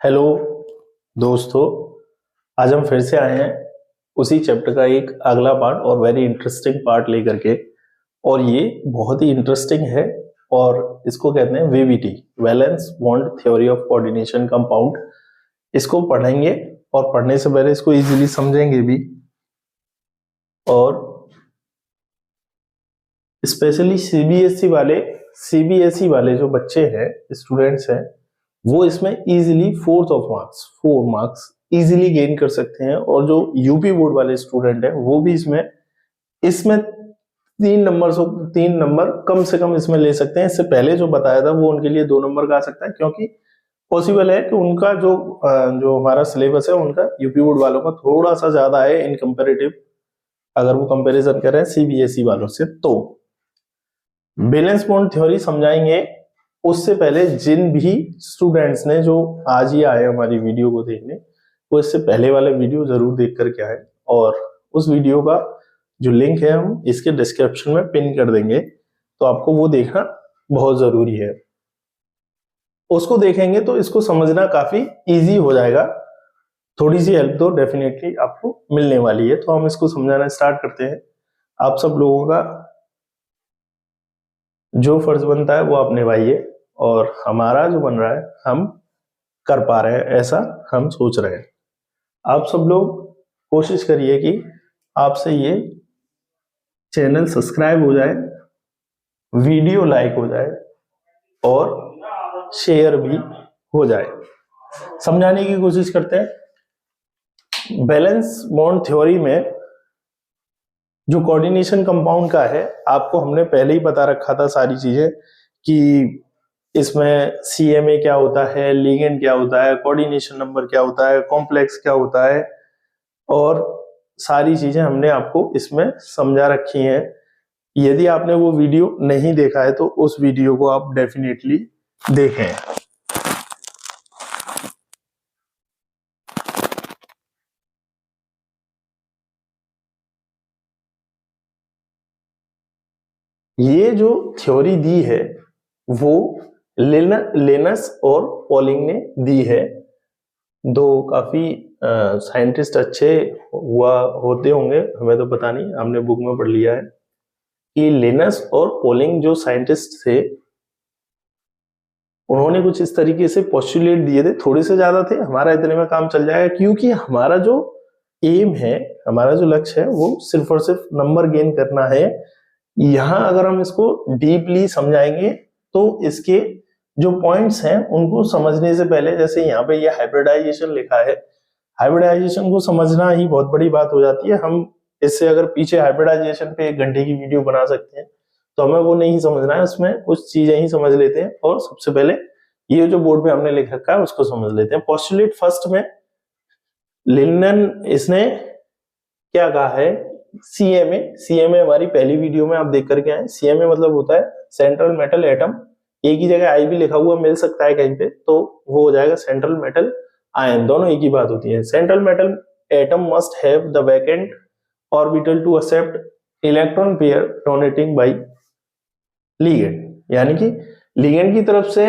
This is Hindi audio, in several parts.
हेलो दोस्तों, आज हम फिर से आए हैं उसी चैप्टर का एक अगला पार्ट और वेरी इंटरेस्टिंग पार्ट लेकर के। और ये बहुत ही इंटरेस्टिंग है और इसको कहते हैं VBT, valence bond theory of coordination compound. इसको पढ़ेंगे और पढ़ने से पहले इसको इजीली समझेंगे भी। और स्पेशली सीबीएसई वाले जो बच्चे हैं, स्टूडेंट्स हैं, वो इसमें इजीली 4 मार्क्स इजीली गेन कर सकते हैं। और जो यूपी बोर्ड वाले स्टूडेंट हैं वो भी इसमें इसमें 3 नंबर कम से कम इसमें ले सकते हैं। इससे पहले जो बताया था वो उनके लिए 2 नंबर का आ सकता है, क्योंकि पॉसिबल है कि उनका जो हमारा सिलेबस है उनका यूपी बोर्ड वालों का थोड़ा सा ज्यादा है इन कंपेरेटिव, अगर वो कंपैरिजन कर रहे हैं सीबीएसई वालों से। तो बैलेंस बॉन्ड थ्योरी समझाएंगे। उससे पहले जिन भी स्टूडेंट्स ने जो आज ही आए हमारी वीडियो को देखने, वो इससे पहले वाले वीडियो जरूर देख करके आए। और उस वीडियो का जो लिंक है हम इसके डिस्क्रिप्शन में पिन कर देंगे, तो आपको वो देखना बहुत जरूरी है। उसको देखेंगे तो इसको समझना काफी इजी हो जाएगा। थोड़ी सी हेल्प तो डेफिनेटली आपको मिलने वाली है। तो हम इसको समझाना स्टार्ट करते हैं। आप सब लोगों का जो फर्ज बनता है वो आप निभाइए, और हमारा जो बन रहा है हम कर पा रहे हैं ऐसा हम सोच रहे हैं। आप सब लोग कोशिश करिए कि आपसे ये चैनल सब्सक्राइब हो जाए, वीडियो लाइक हो जाए और शेयर भी हो जाए। समझाने की कोशिश करते हैं। बैलेंस बॉन्ड थ्योरी में जो कोऑर्डिनेशन कंपाउंड का है, आपको हमने पहले ही बता रखा था सारी चीजें कि इसमें सीएमए क्या होता है, लिगेंड क्या होता है, कोऑर्डिनेशन नंबर क्या होता है, कॉम्प्लेक्स क्या होता है, और सारी चीजें हमने आपको इसमें समझा रखी हैं। यदि आपने वो वीडियो नहीं देखा है तो उस वीडियो को आप डेफिनेटली देखें। ये जो थ्योरी दी है वो लेनस और पॉलिंग ने दी है। दो काफी साइंटिस्ट अच्छे होते होंगे, हमें तो पता नहीं, हमने बुक में पढ़ लिया है कि लेनस और पॉलिंग जो साइंटिस्ट थे, उन्होंने कुछ इस तरीके से पोस्टुलेट दिए थे। थोड़े से ज्यादा थे, हमारा इतने में काम चल जाएगा, क्योंकि हमारा जो एम है, हमारा जो लक्ष्य है वो सिर्फ और सिर्फ नंबर गेन करना है। यहाँ अगर हम इसको डीपली समझाएंगे तो इसके जो पॉइंट्स हैं उनको समझने से पहले, जैसे यहाँ पे ये हाइब्रिडाइजेशन लिखा है, हाइब्रिडाइजेशन को समझना ही बहुत बड़ी बात हो जाती है। हम इससे अगर पीछे हाइब्रिडाइजेशन पे 1 घंटे की वीडियो बना सकते हैं, तो हमें वो नहीं समझना है, उसमें कुछ चीजें ही समझ लेते हैं। और सबसे पहले ये जो बोर्ड पे हमने लिख रखा है उसको समझ लेते हैं। पोस्टुलेट फर्स्ट में लिन्नन इसने क्या कहा है, सीएमए हमारी पहली वीडियो में आप देख करके आए। सीएमए मतलब होता है सेंट्रल मेटल एटम। एक ही जगह आई भी लिखा हुआ मिल सकता है कहीं पे, तो वो हो जाएगा सेंट्रल मेटल आयन, दोनों एक ही बात होती है। Central metal atom must have the vacant orbital to accept electron pair donating by ligand, यानी कि लिगेंड की तरफ से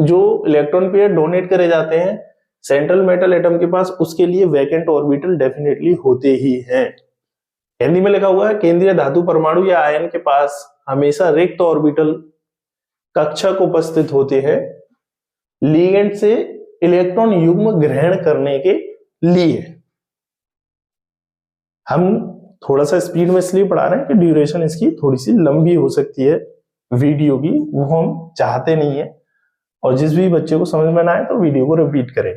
जो इलेक्ट्रॉन पेयर डोनेट करे जाते हैं सेंट्रल मेटल एटम के पास, उसके लिए वैकेंट ऑर्बिटल डेफिनेटली होते ही हैं। हिंदी में लिखा हुआ है, केंद्रीय धातु परमाणु या आयन के पास हमेशा रिक्त ऑर्बिटल कक्षक उपस्थित होते हैं लिगेंड से इलेक्ट्रॉन युग्म ग्रहण करने के लिए। हम थोड़ा सा स्पीड में इसलिए पढ़ा रहे हैं कि ड्यूरेशन इसकी थोड़ी सी लंबी हो सकती है वीडियो की, वो हम चाहते नहीं है। और जिस भी बच्चे को समझ में ना आए तो वीडियो को रिपीट करें।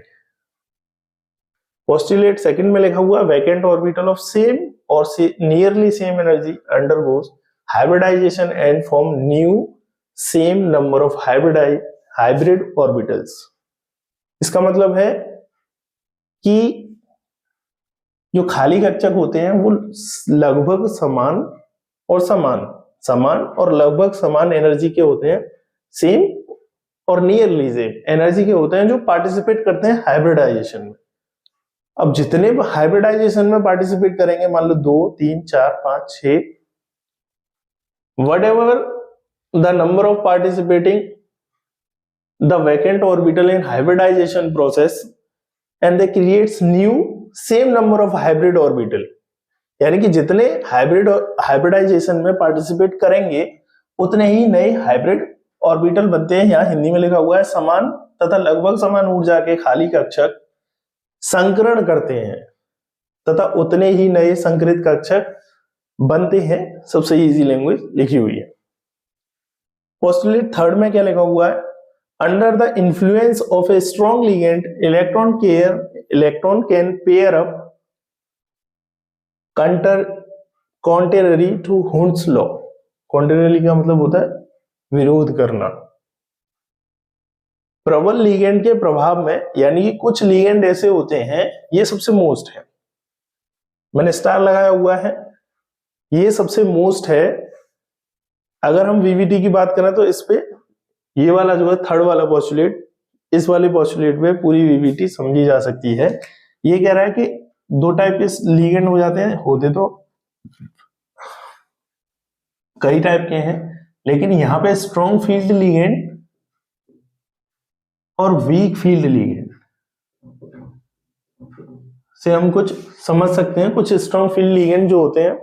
पोस्टुलेट सेकंड में लिखा हुआ, वैकेंट ऑर्बिटल ऑफ सेम और nearly same energy undergoes hybridization and form new same number of hybrid orbitals. इसका मतलब है कि जो खाली कक्षक होते हैं वो लगभग समान और लगभग समान एनर्जी के होते हैं, सेम और नियरली सेम एनर्जी के होते हैं, जो पार्टिसिपेट करते हैं हाइब्रिडाइजेशन में। अब जितने हाइब्रिडाइजेशन में पार्टिसिपेट करेंगे, मान लो 2, 3, 4, 5, 6, what ever the number of participating the vacant orbital in hybridization process and they creates new same number of hybrid orbital, यानी कि जितने हाइब्रिडाइजेशन में पार्टिसिपेट करेंगे उतने ही नए हाइब्रिड ऑर्बिटल बनते हैं। यहाँ हिंदी में लिखा हुआ है समान तथा लगभग समान ऊर्जा के खाली कक्षक संकरण करते हैं तथा उतने ही नए संकरित कक्षक बनते हैं। सबसे इजी लैंग्वेज लिखी हुई है। पोस्टुलेट थर्ड में क्या लिखा हुआ है? Under the influence of a strong ligand electron can pair up contrary to Hund's law. Contrary का मतलब होता है विरोध करना। प्रबल लिगेंड के प्रभाव में, यानी कि कुछ लिगेंड ऐसे होते हैं, ये सबसे मोस्ट है, मैंने स्टार लगाया हुआ है, ये सबसे मोस्ट है। अगर हम वीवीटी की बात करें तो इस पे ये वाला जो है थर्ड वाला पोस्टुलेट, इस वाले पोस्टुलेट पे पूरी वीवीटी समझी जा सकती है। ये कह रहा है कि दो टाइप के लिगेंड हो जाते हैं, होते तो कई टाइप के हैं, लेकिन यहाँ पे स्ट्रॉन्ग फील्ड लिगेंड और वीक फील्ड लिगेंड से हम कुछ समझ सकते हैं। कुछ स्ट्रॉन्ग फील्ड लिगेंड जो होते हैं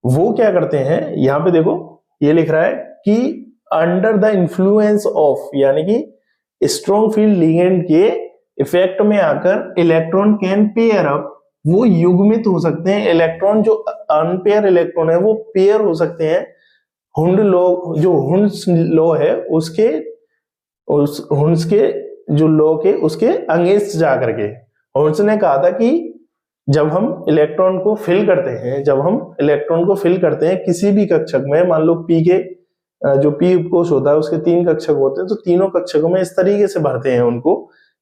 वो क्या करते हैं, यहाँ पे देखो ये लिख रहा है कि अंडर द इन्फ्लुएंस ऑफ, यानी कि स्ट्रॉन्ग फील्ड लिगेंड के इफेक्ट में आकर इलेक्ट्रॉन कैन पेयर अप, वो युग्मित हो सकते हैं। इलेक्ट्रॉन जो अनपेयर इलेक्ट्रॉन है वो पेयर हो सकते हैं हुंड लॉ, जो हुंड्स लॉ है उसके, उस हुंड्स के जो लॉ के उसके अगेंस्ट जाकर के। हुंड्स ने कहा था कि जब हम इलेक्ट्रॉन को फिल करते हैं किसी भी कक्षक में, मान लो पी के जो पी उपकोष होता है उसके 3 कक्षक होते हैं, तो तीनों कक्षकों में इस तरीके से भरते हैं उनको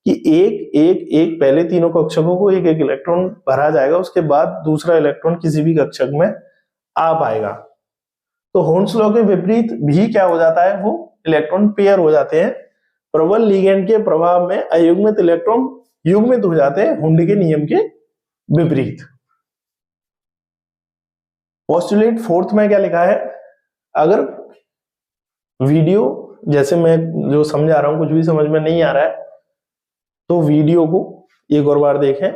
कि एक पहले तीनों कक्षकों को एक इलेक्ट्रॉन भरा जाएगा, उसके बाद दूसरा इलेक्ट्रॉन किसी भी कक्षक में आ पाएगा। तो हुंड्स लॉ के विपरीत भी क्या हो जाता है, वो इलेक्ट्रॉन पेयर हो जाते हैं। प्रबल लिगेंड के प्रभाव में अयुग्मित इलेक्ट्रॉन युग्मित हो जाते हैं हुंड के नियम के विपरीत। पोस्टुलेट फोर्थ में क्या लिखा है? अगर वीडियो जैसे मैं जो समझा रहा हूं कुछ भी समझ में नहीं आ रहा है तो वीडियो को एक और बार देखें,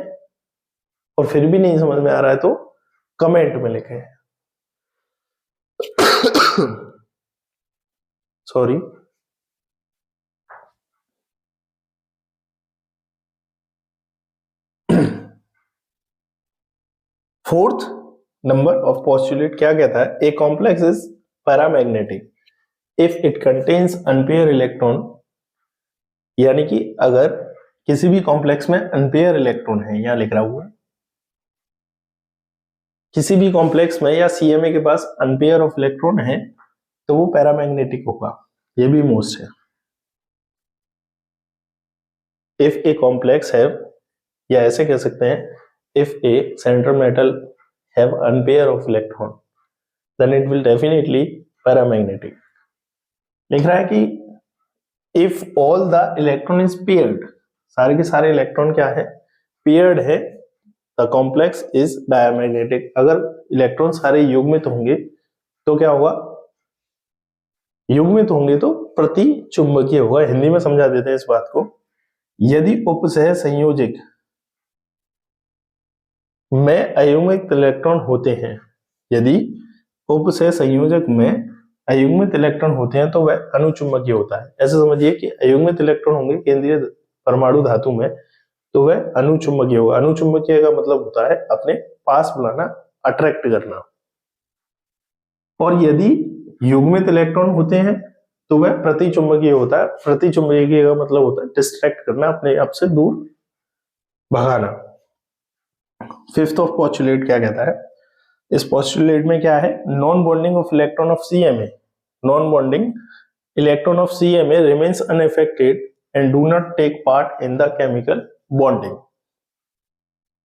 और फिर भी नहीं समझ में आ रहा है तो कमेंट में लिखें। Sorry. Fourth number of postulate क्या कहता है? A complex is paramagnetic if it contains unpaired electron, यानी कि अगर किसी भी कॉम्प्लेक्स में अनपेयर इलेक्ट्रॉन है, यहां लिख रहा हुआ है, किसी भी कॉम्प्लेक्स में या सीएमए के पास अनपेयर ऑफ इलेक्ट्रॉन है तो वो पैरामैग्नेटिक होगा। ये भी मोस्ट है। इफ ए कॉम्प्लेक्स है, या ऐसे कह सकते हैं, if a center metal have unpair of electron then it will definitely paramagnetic। लिख रहा है कि if all the electron is paired, सारे के सारे इलेक्ट्रॉन क्या है? पेयर्ड है, the complex is diamagnetic। अगर इलेक्ट्रॉन सारे युग्मित होंगे तो क्या होगा? युग्मित होंगे तो प्रति चुंबकीय होगा। हिंदी में समझा देते हैं इस बात को। यदि उपसह संयोजक में अयुग्मित इलेक्ट्रॉन होते हैं, यदि उपसह संयोजक में अयुग्मित इलेक्ट्रॉन होते हैं तो वह अनुचुंबकीय होता है। ऐसे समझिए कि अयुग्मित इलेक्ट्रॉन होंगे केंद्रीय परमाणु धातु में तो वह अनुचुंबकीय होगा। अनुचुंबकीय का मतलब होता है अपने पास बुलाना, अट्रैक्ट करना। और यदि युग्मित इलेक्ट्रॉन होते हैं तो वह प्रतिचुंबकीय होता है। प्रतिचुंबकीय का मतलब होता है डिस्ट्रैक्ट करना, अपने आप से दूर भगाना। फिफ्थ ऑफ पोस्टुलेट क्या कहता है? इस पोस्टुलेट में क्या है? Non bonding of electron of CMA, non bonding electron of CMA remains unaffected and do not take part in the chemical bonding.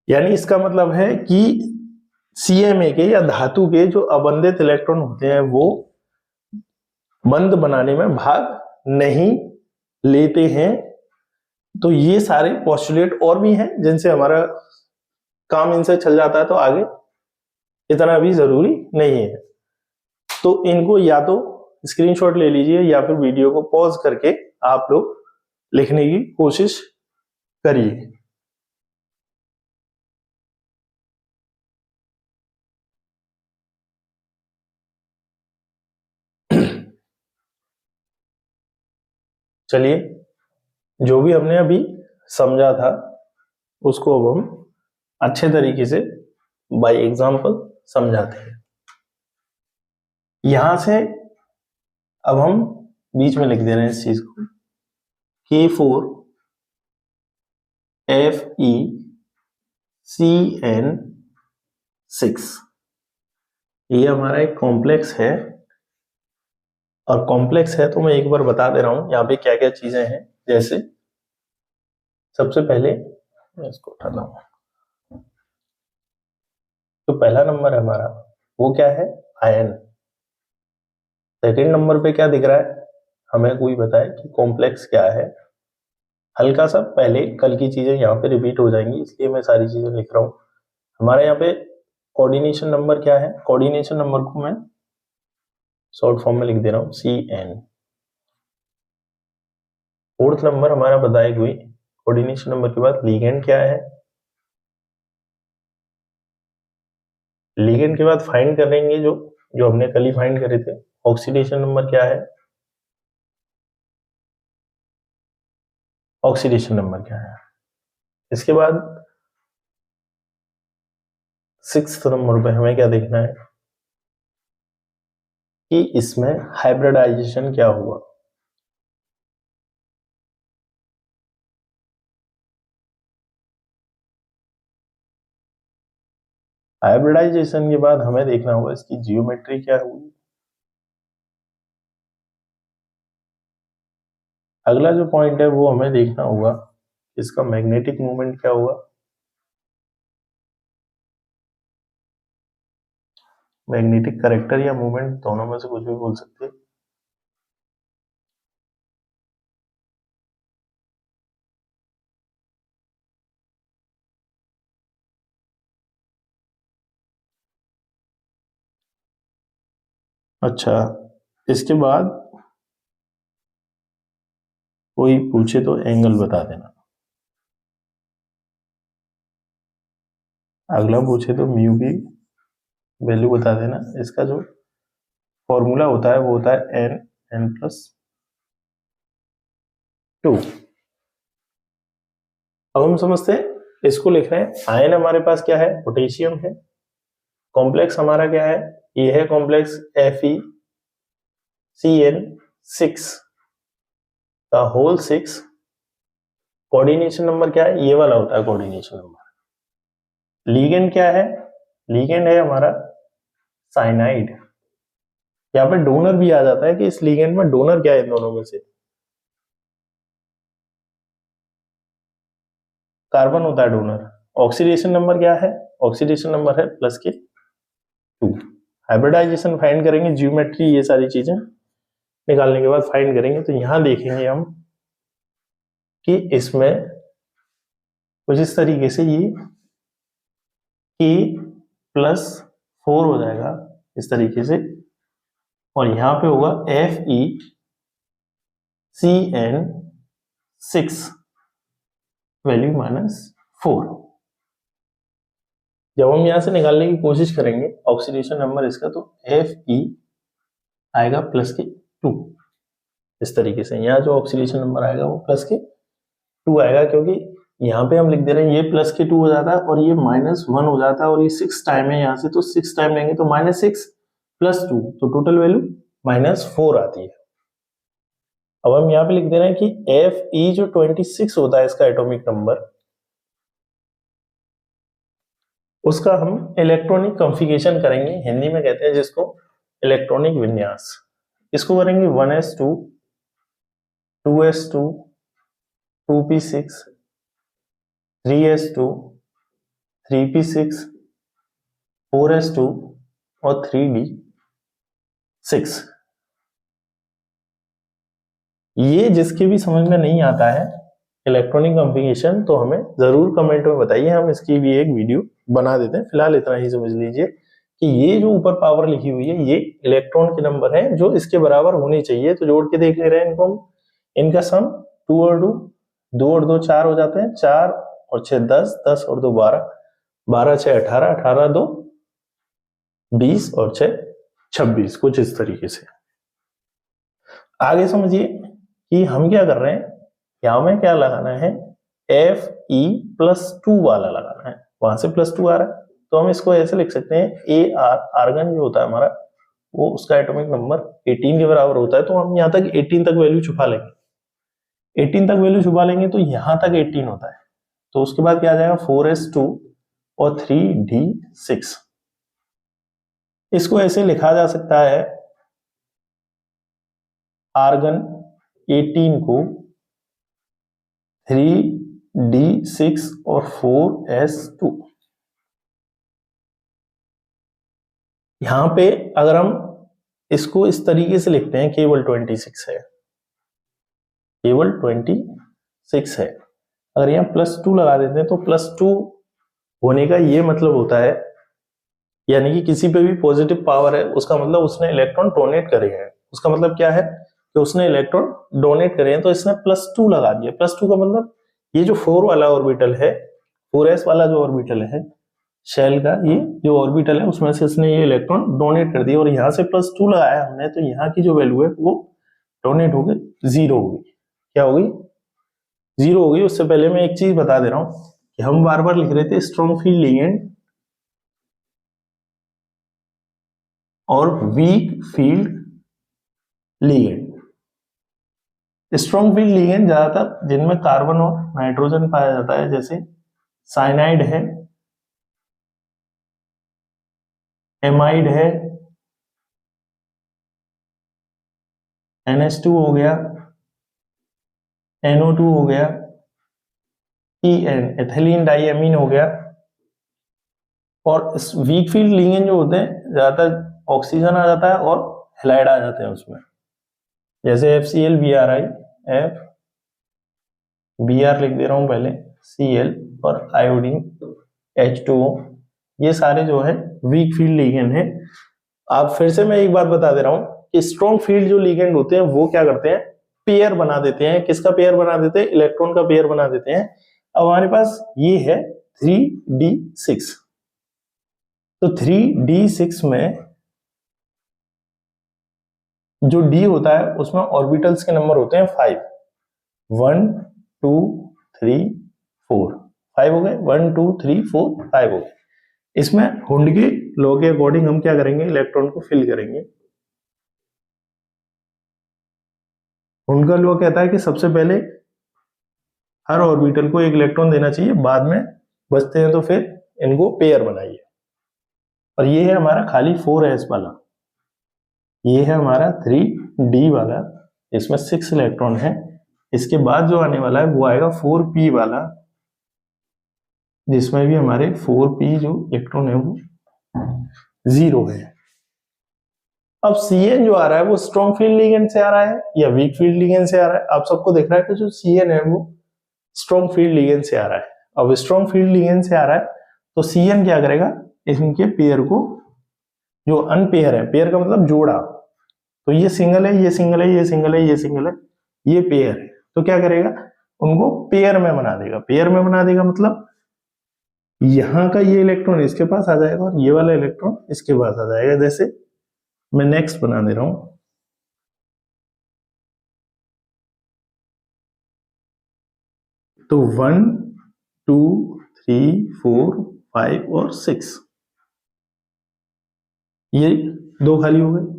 यानी इसका मतलब है कि सीएमए के या धातु के जो अबंधित इलेक्ट्रॉन होते हैं वो बंध बनाने में भाग नहीं लेते हैं। तो ये सारे पोस्टुलेट और भी हैं जिनसे हमारा काम इनसे चल जाता है, तो आगे इतना भी जरूरी नहीं है। तो इनको या तो स्क्रीनशॉट ले लीजिए या फिर वीडियो को पॉज करके आप लोग लिखने की कोशिश करिए। चलिए, जो भी हमने अभी समझा था उसको अब हम अच्छे तरीके से बाय एग्जांपल समझाते हैं। यहां से अब हम बीच में लिख दे रहे हैं इस चीज को, K4 FeCN6। ये हमारा एक कॉम्प्लेक्स है, और कॉम्प्लेक्स है तो मैं एक बार बता दे रहा हूं यहाँ पे क्या क्या चीजें हैं। जैसे सबसे पहले मैं इसको उठाता हूं, तो पहला नंबर है हमारा वो क्या है, आयन। सेकंड नंबर पे क्या दिख रहा है, हमें कोई बताए कि कॉम्प्लेक्स क्या है। हल्का सा पहले कल की चीजें यहाँ पे रिपीट हो जाएंगी, इसलिए मैं सारी चीजें लिख रहा हूँ। हमारे यहाँ पे कोऑर्डिनेशन नंबर क्या है, कोऑर्डिनेशन नंबर को मैं शॉर्ट फॉर्म में लिख दे रहा हूँ CN। फोर्थ नंबर हमारा बताई हुई कोऑर्डिनेशन नंबर के बाद लिगेंड क्या है, लिगेंड के बाद फाइंड करेंगे जो जो हमने कल ही फाइंड करे थे, ऑक्सीडेशन नंबर क्या है, ऑक्सीडेशन नंबर क्या है। इसके बाद सिक्स्थ नंबर पे हमें क्या देखना है कि इसमें हाइब्रिडाइजेशन क्या हुआ। हाइब्रिडाइजेशन के बाद हमें देखना होगा इसकी जियोमेट्री क्या हुई। अगला जो पॉइंट है वो हमें देखना होगा इसका मैग्नेटिक मोमेंट क्या हुआ। मैग्नेटिक करेक्टर या मूवमेंट दोनों में से कुछ भी बोल सकते हैं। अच्छा, इसके बाद कोई पूछे तो एंगल बता देना। अगला पूछे तो म्यू की वैल्यू बता देना। इसका जो फॉर्मूला होता है वो होता है n+2। अब हम समझते हैं, इसको लिख रहे हैं आयन हमारे पास क्या है, पोटेशियम है। कॉम्प्लेक्स हमारा क्या है, ये है कॉम्प्लेक्स FeCN6 का होल 6। कोऑर्डिनेशन नंबर क्या है, ये वाला होता है कोऑर्डिनेशन नंबर। लीगेंड क्या है, लीगेंड है हमारा साइनाइड। यहाँ पे डोनर भी आ जाता है कि इस लीगेंड में डोनर क्या है इन दोनों में से, कार्बन होता है डोनर। ऑक्सीडेशन नंबर क्या है, ऑक्सीडेशन नंबर है +2। हाइब्रिडाइजेशन फाइंड करेंगे, जियोमेट्री ये सारी चीजें निकालने के बाद फाइंड करेंगे। तो यहां देखेंगे हम कि इसमें कुछ इस तरीके से ये K+4 हो जाएगा इस तरीके से, और यहां पे होगा FeCN6 वैल्यू -4। जब हम यहां से निकालने की कोशिश करेंगे ऑक्सीडेशन नंबर इसका, तो Fe आएगा +2 इस तरीके से। यहाँ जो ऑक्सीडेशन नंबर आएगा वो +2 आएगा, क्योंकि यहाँ पे हम लिख दे रहे हैं ये +2 हो जाता है और ये -1 हो जाता है, और ये 6 टाइम है यहाँ से, तो 6 टाइम लेंगे तो -6 +2, तो टोटल वैल्यू -4 आती है। अब हम यहाँ पे लिख दे रहे हैं कि Fe जो 26 होता है इसका एटॉमिक नंबर, उसका हम इलेक्ट्रॉनिक कॉन्फ़िगरेशन करेंगे, हिंदी में कहते हैं जिसको इलेक्ट्रॉनिक विन्यास। इसको करेंगे 1s2 2s2 2p6 3s2 3p6 4s2 और 3d6। ये जिसके भी समझ में नहीं आता है इलेक्ट्रॉनिक कॉन्फ़िगरेशन, तो हमें जरूर कमेंट में बताइए, हम इसकी भी एक वीडियो बना देते हैं। फिलहाल इतना ही समझ लीजिए कि ये जो ऊपर पावर लिखी हुई है ये इलेक्ट्रॉन के नंबर है जो इसके बराबर होने चाहिए। तो जोड़ के देख ले रहे हैं इनको हम, इनका सम 2 और 2, 2 और 2 4 हो जाते हैं, 4 और 6 10, 10 और 2 12, 12 6 18, 18 2 20 और 6 26, कुछ इस तरीके से। आगे समझिए कि हम क्या कर रहे हैं, यहां में क्या लगाना है, Fe+2 वाला लगाना है, वहां से +2 आ रहा है, तो हम इसको ऐसे लिख सकते हैं Ar, आर्गन जो होता है हमारा, वो उसका एटॉमिक नंबर 18 के बराबर होता है, तो हम यहां तक 18 तक वैल्यू छुपा लेंगे, 18 तक वैल्यू छुपा लेंगे तो यहां तक 18 होता है, तो उसके बाद क्या आ जाएगा 4s2 और 3d6। इसको ऐसे लिखा जा सकता है, आर्गन 18 को 3d6 और 4s2। यहां पे अगर हम इसको इस तरीके से लिखते हैं, केवल 26 है, केवल 26 है, अगर यहाँ +2 लगा देते हैं तो +2 होने का ये मतलब होता है, यानी कि किसी पे भी पॉजिटिव पावर है उसका मतलब उसने इलेक्ट्रॉन डोनेट करे हैं, उसका मतलब क्या है कि उसने इलेक्ट्रॉन डोनेट करे हैं, तो इसने +2 लगा दिया। +2 का मतलब ये जो 4 वाला ऑर्बिटल है, 4s वाला जो ऑर्बिटल है शेल का, ये जो ऑर्बिटल है उसमें से इसने ये इलेक्ट्रॉन डोनेट कर दिया, और यहाँ से +2 लगाया हमने, तो यहाँ की जो वैल्यू है वो डोनेट हो गई 0 हो गई। क्या हो गई? 0 हो गई। उससे पहले मैं एक चीज बता दे रहा हूं कि हम बार बार लिख रहे थे स्ट्रॉन्ग फील्ड लिगेंड और weak field ligand. Strong field ligand ज्यादातर जिनमें कार्बन और नाइट्रोजन पाया जाता है, जैसे साइनाइड है, एमाइड है, NH2 हो गया, NO2 हो गया, EN एथिलीन डाइएमीन हो गया। और वीक फील्ड लिगेंड जो होते हैं ज्यादातर ऑक्सीजन आ जाता है और हैलाइड आ जाते हैं उसमें, जैसे FCl BRI, F Br लिख दे रहा हूं पहले, Cl और आयोडीन H2O, ये सारे जो है वीक फील्ड लिगेंड है। आप फिर से मैं एक बात बता दे रहा हूं कि स्ट्रॉन्ग फील्ड जो लिगेंड होते हैं वो क्या करते हैं, पेयर बना देते हैं। किसका पेयर बना देते हैं? इलेक्ट्रॉन का पेयर बना देते हैं। अब हमारे पास ये है 3d6, तो 3d6 में जो d होता है उसमें ऑर्बिटल्स के नंबर होते हैं 5, 1 2 3 4, 5 हो गए, 1 2 3 4 5 हो गए। इसमें हुंड के लॉ के अकॉर्डिंग हम क्या करेंगे, इलेक्ट्रॉन को फिल करेंगे। हुंड का लॉ कहता है कि सबसे पहले हर ऑर्बिटल को एक इलेक्ट्रॉन देना चाहिए, बाद में बचते हैं तो फिर इनको पेयर बनाइए। और ये है हमारा खाली 4s वाला, ये है हमारा 3d वाला, इसमें 6 इलेक्ट्रॉन है। इसके बाद जो आने वाला है वो आएगा 4p वाला, जिसमें भी हमारे 4p जो इलेक्ट्रॉन है वो 0 है। अब Cn जो आ रहा है वो स्ट्रॉन्ग फील्ड लिगेंड से आ रहा है या वीक फील्ड लिगेंड से आ रहा है? आप सबको दिख रहा है कि जो Cn है वो स्ट्रॉन्ग फील्ड लिगेंड से आ रहा है। अब स्ट्रॉन्ग फील्ड लिगेंड से आ रहा है तो Cn क्या करेगा, इनके पेयर को, जो अनपेयर है, पेयर का मतलब जोड़ा, तो ये सिंगल है, ये सिंगल है, ये सिंगल है, ये सिंगल है, ये पेयर है, तो क्या करेगा, उनको पेयर में बना देगा। पेयर में बना देगा मतलब यहां का ये इलेक्ट्रॉन इसके पास आ जाएगा और ये वाला इलेक्ट्रॉन इसके पास आ जाएगा। जैसे मैं नेक्स्ट बना दे रहा हूं, तो 1 2 3 4 5 और 6, ये 2 खाली हो गए।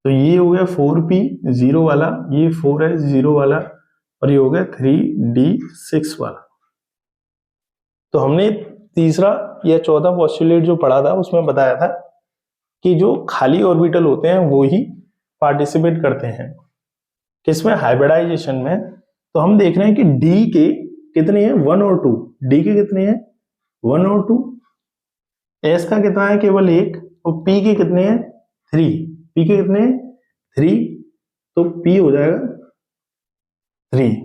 तो ये हो गया 4p 0 वाला, ये 4s 0 वाला, और ये हो गया 3d6 वाला। तो हमने तीसरा या चौथा पोस्टुलेट जो पढ़ा था उसमें बताया था कि जो खाली ऑर्बिटल होते हैं वो ही पार्टिसिपेट करते हैं किसमें, हाइब्रिडाइजेशन में। तो हम देख रहे हैं कि डी के कितने हैं, 1 और 2, डी के कितने हैं 1 और 2, एस का कितना है केवल 1, और पी के कितने हैं 3, पी के कितने हैं 3, तो पी हो जाएगा 3।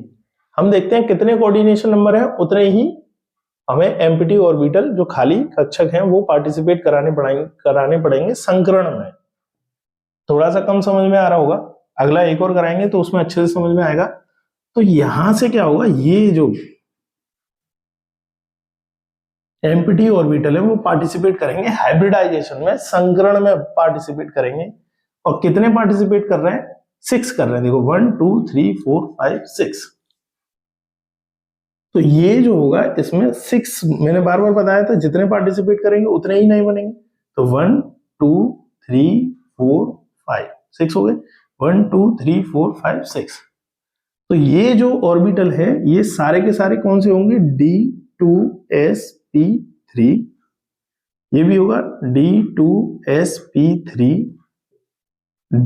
हम देखते हैं कितने कोऑर्डिनेशन नंबर है उतने ही हमें एम्प्टी ऑर्बिटल जो खाली कक्षक हैं वो पार्टिसिपेट कराने पड़ेंगे संकरण में। थोड़ा सा कम समझ में आ रहा होगा, अगला एक और कराएंगे तो उसमें अच्छे से समझ में आएगा। तो यहां से क्या होगा, ये जो एम्प्टी ऑर्बिटल है वो पार्टिसिपेट करेंगे हाइब्रिडाइजेशन में, संकरण में पार्टिसिपेट करेंगे। और कितने पार्टिसिपेट कर रहे हैं, 6 कर रहे हैं। देखो 1 2 3 4 5 6। तो ये जो होगा इसमें 6, मैंने बार बार बताया था जितने पार्टिसिपेट करेंगे उतने ही नहीं बनेंगे। तो 1 2 3 4 5 6 हो गए। 1 2 3 4 5 6। तो ये जो ऑर्बिटल है ये सारे के सारे कौन से होंगे, D2sp3। ये भी होगा D2sp3,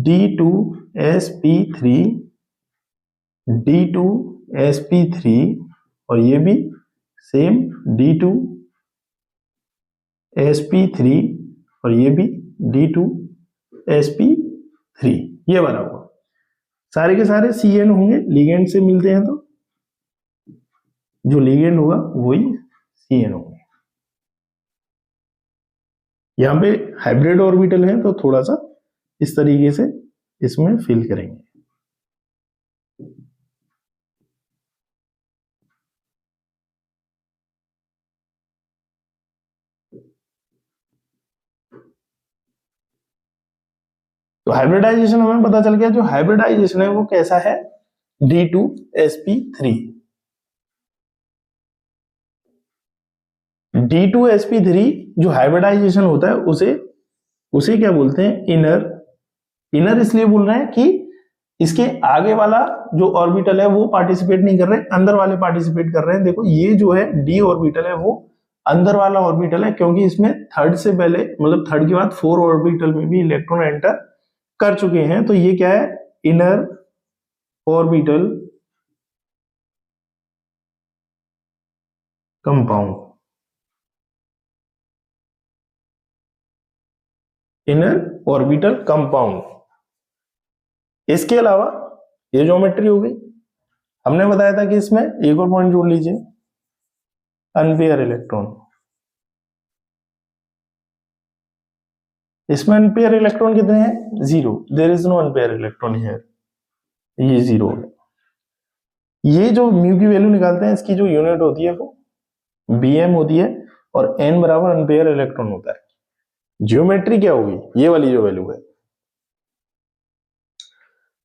D2sp3, D2sp3, और ये भी सेम D2sp3, और ये भी D2sp3, ये वाला होगा। सारे के सारे CN होंगे, लिगेंड से मिलते हैं तो जो लिगेंड होगा वही CN होंगे। यहां पे हाइब्रिड ऑर्बिटल है तो थोड़ा सा इस तरीके से इसमें फिल करेंगे। तो हाइब्रिडाइजेशन हमें पता चल गया, जो हाइब्रिडाइजेशन है वो कैसा है, D2sp3। D2sp3 जो हाइब्रिडाइजेशन होता है उसे क्या बोलते हैं, इनर इसलिए बोल रहे हैं कि इसके आगे वाला जो ऑर्बिटल है वो पार्टिसिपेट नहीं कर रहे, अंदर वाले पार्टिसिपेट कर रहे हैं। देखो ये जो है D ऑर्बिटल है वो अंदर वाला ऑर्बिटल है, क्योंकि इसमें थर्ड से पहले मतलब थर्ड के बाद 4 ऑर्बिटल में भी इलेक्ट्रॉन एंटर कर चुके हैं। तो ये क्या है, inner orbital compound, inner orbital compound. इसके अलावा ये ज्योमेट्री हो गई। हमने बताया था कि इसमें एक और पॉइंट जोड़ लीजिए, अनपेयर इलेक्ट्रॉन। इसमें अनपेयर इलेक्ट्रॉन कितने हैं, 0। There is no unpair electron here, ये 0 हो गया। ये जो म्यू की वैल्यू निकालते हैं इसकी जो यूनिट होती है वो BM होती है, और N बराबर अनपेयर इलेक्ट्रॉन होता है। ज्योमेट्री क्या होगी, ये वाली जो वैल्यू है,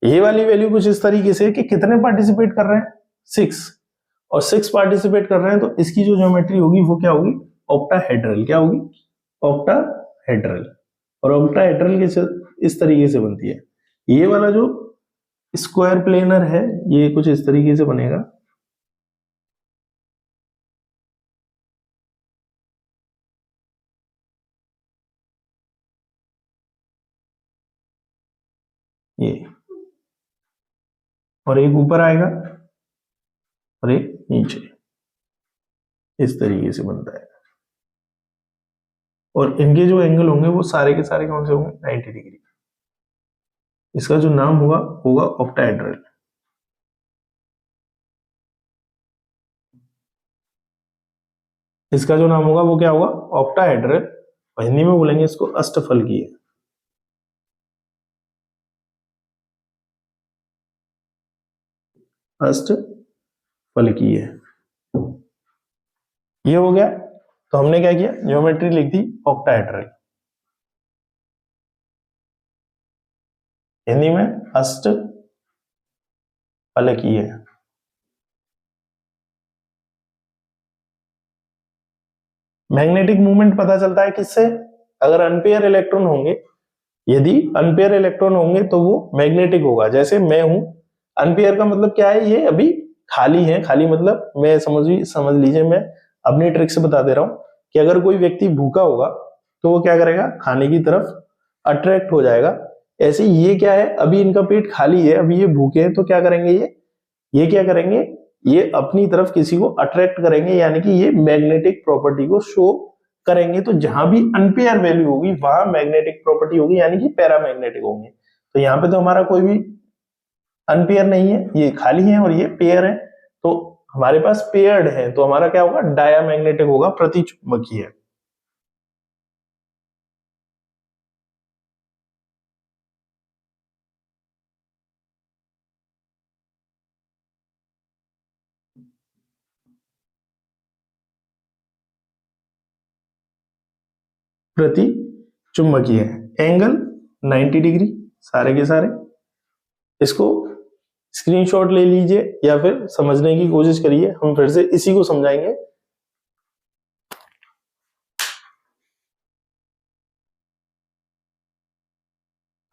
ये वाली वैल्यू कुछ इस तरीके से कि कितने पार्टिसिपेट कर रहे हैं, 6, और 6 पार्टिसिपेट कर रहे हैं तो इसकी जो ज्योमेट्री होगी वो क्या होगी, ऑक्टाहेड्रल। क्या होगी, ऑक्टाहेड्रल। और ऑक्टाहेड्रल इस तरीके से बनती है। ये वाला जो स्क्वायर प्लेनर है ये कुछ इस तरीके से बनेगा। ये, और एक ऊपर आएगा और एक नीचे, इस तरीके से बनता है। और इनके जो एंगल होंगे वो सारे के सारे कौन से होंगे, 90 डिग्री। इसका जो नाम होगा ऑक्टाहेड्रल। इसका जो नाम होगा वो क्या होगा, ऑक्टाहेड्रल। हिंदी में बोलेंगे इसको अष्टफलकीय। अष्टफलकीय ये हो गया। तो हमने क्या किया, ज्योमेट्री लिख दी ऑक्टाहेड्रल, हिंदी में अष्टफलकीय। मैग्नेटिक मूवमेंट पता चलता है किससे, अगर अनपेयर इलेक्ट्रॉन होंगे, यदि अनपेयर इलेक्ट्रॉन होंगे तो वो मैग्नेटिक होगा। जैसे मैं हूं, अनपेयर का मतलब क्या है, ये अभी खाली है। खाली मतलब मैं समझ लीजिए, मैं अपनी ट्रिक से बता दे रहा हूं कि अगर कोई व्यक्ति भूखा होगा तो वो क्या करेगा, खाने की तरफ अट्रैक्ट हो जाएगा। ऐसे ये क्या है, अभी इनका पेट खाली है, अभी ये भूखे हैं, तो क्या करेंगे, ये क्या करेंगे, ये अपनी तरफ किसी को अट्रैक्ट करेंगे, यानी कि ये मैग्नेटिक प्रॉपर्टी को शो करेंगे। तो जहां भी अनपेयर वैल्यू होगी वहां मैग्नेटिक प्रॉपर्टी होगी, यानी कि पैरामैग्नेटिक होंगे। तो यहाँ पे तो हमारा कोई भी अनपेयर नहीं है, ये खाली है और ये पेयर है, तो हमारे पास पेयर्ड है तो हमारा क्या होगा, डायामैग्नेटिक होगा, प्रतिचुंबकीय। प्रति चुंबकीय एंगल 90 डिग्री सारे के सारे। इसको स्क्रीनशॉट ले लीजिए या फिर समझने की कोशिश करिए, हम फिर से इसी को समझाएंगे।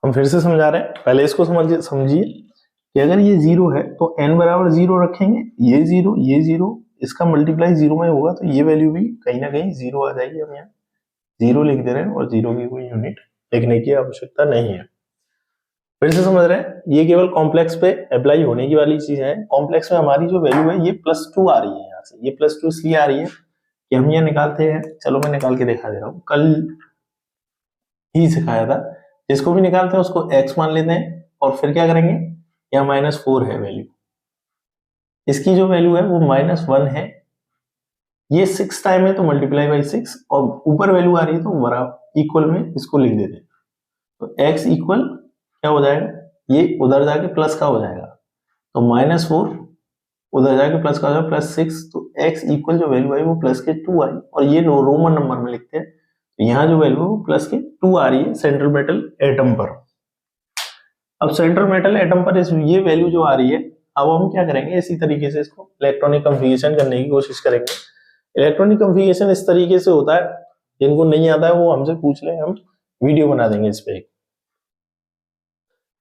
हम फिर से समझा रहे हैं, पहले इसको समझिए कि अगर ये 0 है तो n बराबर 0 रखेंगे, ये 0 ये 0, इसका मल्टीप्लाई 0 में होगा तो ये वैल्यू भी कहीं ना कहीं 0 आ जाएगी। हम यहाँ 0 लिख दे रहे हैं और 0 की कोई यूनिट लिखने की आवश्यकता नहीं है। फिर से समझ रहे हैं, ये केवल कॉम्प्लेक्स पे अप्लाई होने की वाली चीज है। कॉम्प्लेक्स में हमारी जो वैल्यू है ये +2 आ रही है, यहाँ से ये +2 इसलिए आ रही है कि हम ये निकालते हैं, चलो मैं निकाल के दिखा दे रहा हूँ, कल ही सिखाया था। जिसको भी निकालते हैं उसको x मान लेते हैं और फिर क्या करेंगे, यहाँ -4 है वैल्यू, इसकी जो वैल्यू है वो -1 है, ये 6 टाइम है तो मल्टीप्लाई बाई 6, और ऊपर वैल्यू आ रही है तो बराबर इक्वल में इसको लिख देते हैं। तो x इक्वल क्या हो जाएगा, ये उधर जाके प्लस का हो जाएगा, तो -4 उधर जाके प्लस का हो जाएगा +6, तो x इक्वल जो वैल्यू आई वो +2 आई, और ये रोमन नंबर में लिखते हैं, तो यहाँ जो वैल्यू है वो +2 आ रही है सेंट्रल मेटल एटम पर। अब सेंट्रल मेटल एटम पर ये वैल्यू जो आ रही है, अब हम क्या करेंगे, इसी तरीके से इसको इलेक्ट्रॉनिक कन्फिगरेशन करने की कोशिश करेंगे। इलेक्ट्रॉनिक कन्फिगरेशन इस तरीके से होता है, जिनको नहीं आता है वो हमसे पूछ लें, हम वीडियो बना देंगे इस पे।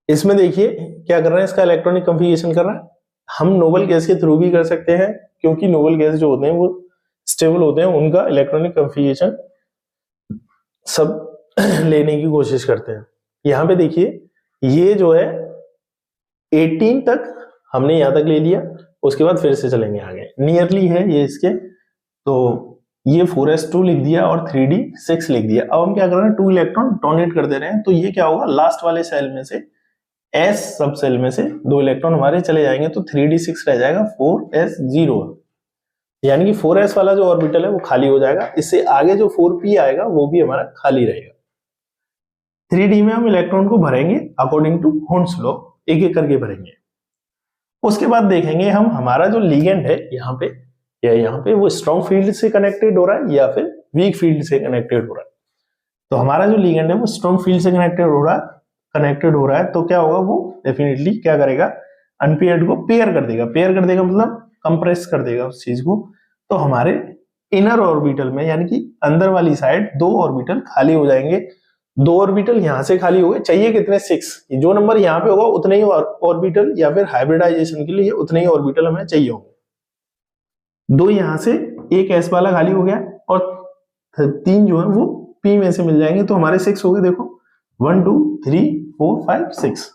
इसमें देखिए क्या कर रहे हैं, इसका इलेक्ट्रॉनिक कन्फिगरेशन कर रहा है। हम नोबल गैस के थ्रू भी कर सकते हैं, क्योंकि नोबल गैस जो होते हैं वो स्टेबल होते हैं, उनका इलेक्ट्रॉनिक कन्फिगरेशन सब लेने की कोशिश करते हैं। यहाँ पे देखिए ये जो है 18 तक हमने यहां तक ले लिया, उसके बाद फिर से चलेंगे आगे, नियरली है ये इसके, तो ये 4s2 लिख दिया और 3d6 लिख दिया। अब हम क्या कर रहे हैं, 2 इलेक्ट्रॉन डोनेट कर दे रहे हैं, तो ये क्या होगा, लास्ट वाले सेल में से s सब सेल में से 2 इलेक्ट्रॉन हमारे चले जाएंगे, तो 3d6 रह जाएगा 4s0, यानी कि 4s वाला जो ऑर्बिटल है वो खाली हो जाएगा, इससे आगे जो 4p आएगा वो भी हमारा खाली रहेगा। 3d में हम इलेक्ट्रॉन को भरेंगे अकॉर्डिंग टू हुंड्स लॉ, एक एक करके भरेंगे। उसके बाद देखेंगे हम हमारा जो लिगेंड है यहाँ पे या यहाँ पे वो स्ट्रॉन्ग फील्ड से कनेक्टेड हो रहा है या फिर वीक फील्ड से कनेक्टेड हो रहा है। तो हमारा जो लिगेंड है वो स्ट्रॉन्ग फील्ड से कनेक्टेड हो रहा है, तो क्या होगा, वो डेफिनेटली क्या करेगा, अनपेयर्ड को पेयर कर देगा। पेयर कर देगा मतलब कंप्रेस कर देगा उस चीज को। तो हमारे इनर ऑर्बिटल में यानी कि अंदर वाली साइड 2 ऑर्बिटल खाली हो जाएंगे। 2 ऑर्बिटल यहां से खाली हो गए, चाहिए कितने, 6, जो नंबर यहाँ पे होगा उतने ही ऑर्बिटल, या फिर हाइब्रिडाइजेशन के लिए उतने ही ऑर्बिटल हमें चाहिए होंगे। 2 यहां से, एक s वाला खाली हो गया और 3 जो है वो p में से मिल जाएंगे, तो हमारे 6 हो गए। देखो 1 2 3 4 5 6,